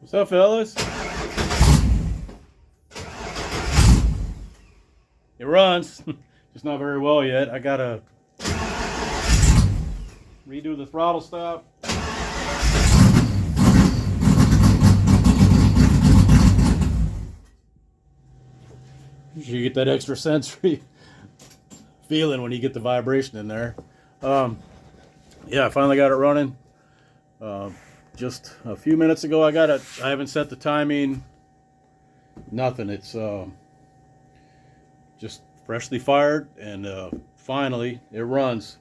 What's up, fellas? It runs, just not very well yet. I gotta redo the throttle stop. You get that extra sensory feeling when you get the vibration in there. Yeah, I finally got it running. Just a few minutes ago, I got it. I haven't set the timing. Nothing. It's just freshly fired, and finally it runs.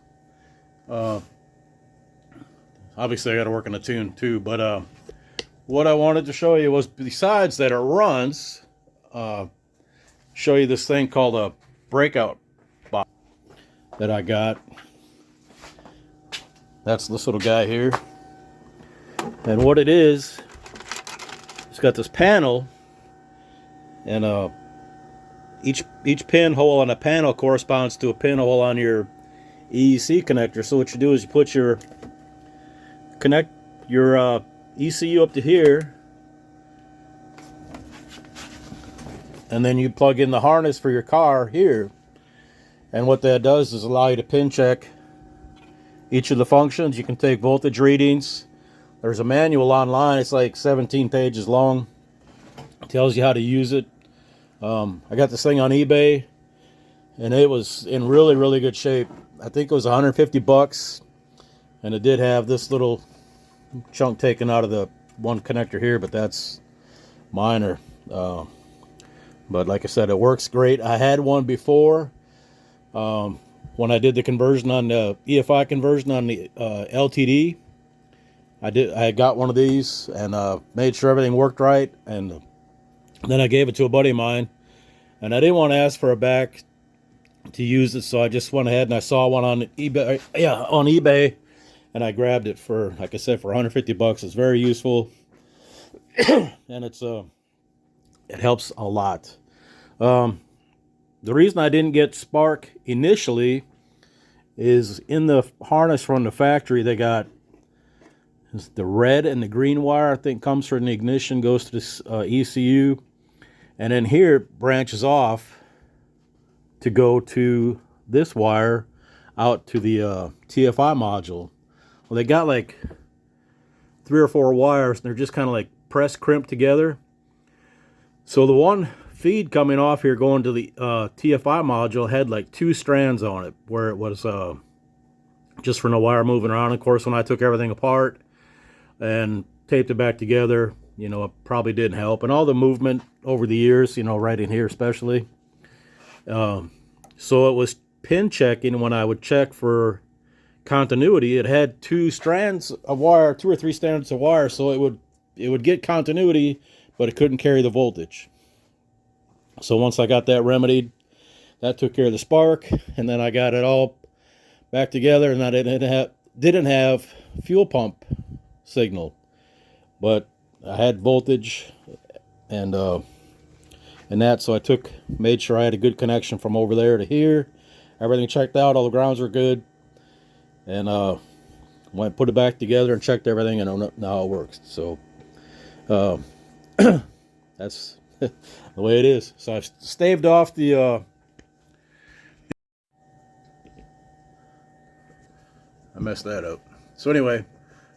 Obviously, I got to work on the tune too. But what I wanted to show you was, besides that it runs, show you this thing called a breakout box that I got. That's this little guy here. And what it is, it's got this panel, and each pinhole on a panel corresponds to a pinhole on your EEC connector. So what you do is you put your ECU up to here, and then you plug in the harness for your car here. And what that does is allow you to pin check each of the functions. You can take voltage readings. There's a manual online. It's like 17 pages long. It tells you how to use it. I got this thing on eBay, and it was in really, really good shape. I think it was 150 bucks, and it did have this little chunk taken out of the one connector here, but that's minor. But like I said, it works great. I had one before. When I did the conversion on the EFI conversion on the LTD, I got one of these and made sure everything worked right, and then I gave it to a buddy of mine, and I didn't want to ask for a back to use it, so I just went ahead and I saw one on eBay. Yeah, on eBay, and I grabbed it for, like I said, for 150 bucks. It's very useful, and it helps a lot. The reason I didn't get spark initially is in the harness from the factory, they got the red and the green wire, I think, comes from the ignition, goes to this ECU, and then here it branches off to go to this wire out to the TFI module. Well, they got like 3 or 4 wires, and they're just kind of like press crimped together. So the one feed coming off here going to the TFI module had like 2 strands on it, where it was just from the wire moving around. Of course, when I took everything apart and taped it back together, you know, it probably didn't help. And all the movement over the years, you know, right in here especially. So it was pin checking. When I would check for continuity, it had 2 strands of wire, 2 or 3 strands of wire, so it would get continuity, but it couldn't carry the voltage. So once I got that remedied, that took care of the spark, and then I got it all back together, and I didn't have fuel pump signal, but I had voltage and that, so I made sure I had a good connection from over there to here. Everything checked out, all the grounds were good, and went put it back together and checked everything, and now it works. So that's the way it is. So I've staved off the I messed that up. So anyway,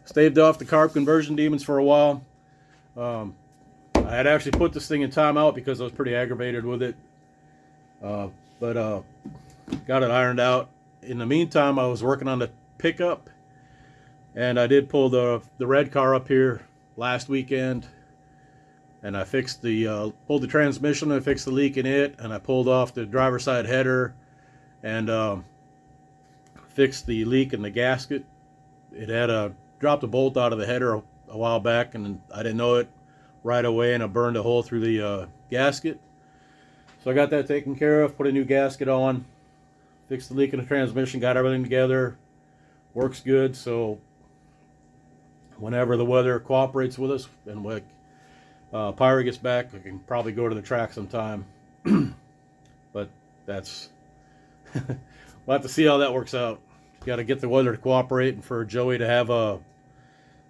staved off the carb conversion demons for a while. I had actually put this thing in timeout because I was pretty aggravated with it. But got it ironed out. In the meantime, I was working on the pickup, and I did pull the red car up here last weekend, and I fixed pulled the transmission, and I fixed the leak in it, and I pulled off the driver's side header and fixed the leak in the gasket. It had dropped a bolt out of the header a while back, and I didn't know it right away, and I burned a hole through the gasket. So I got that taken care of, put a new gasket on, fixed the leak in the transmission, got everything together, works good. So whenever the weather cooperates with us and Pyra gets back, I can probably go to the track sometime. But that's we'll have to see how that works out. Got to get the weather to cooperate, and for Joey to have a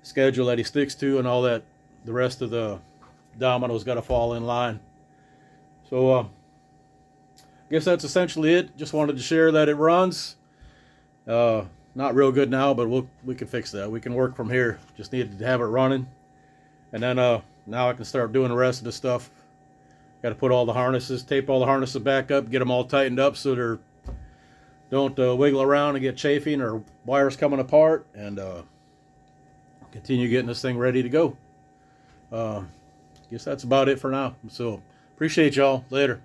schedule that he sticks to and all that the rest of the dominoes got to fall in line. So I guess that's essentially it. Just wanted to share that it runs. Not real good now, but we can fix that. We can work from here. Just needed to have it running, and then now I can start doing the rest of the stuff. Got to put all the harnesses, tape all the harnesses back up, get them all tightened up so they're don't wiggle around and get chafing or wires coming apart, and continue getting this thing ready to go. Guess that's about it for now. So appreciate y'all. Later.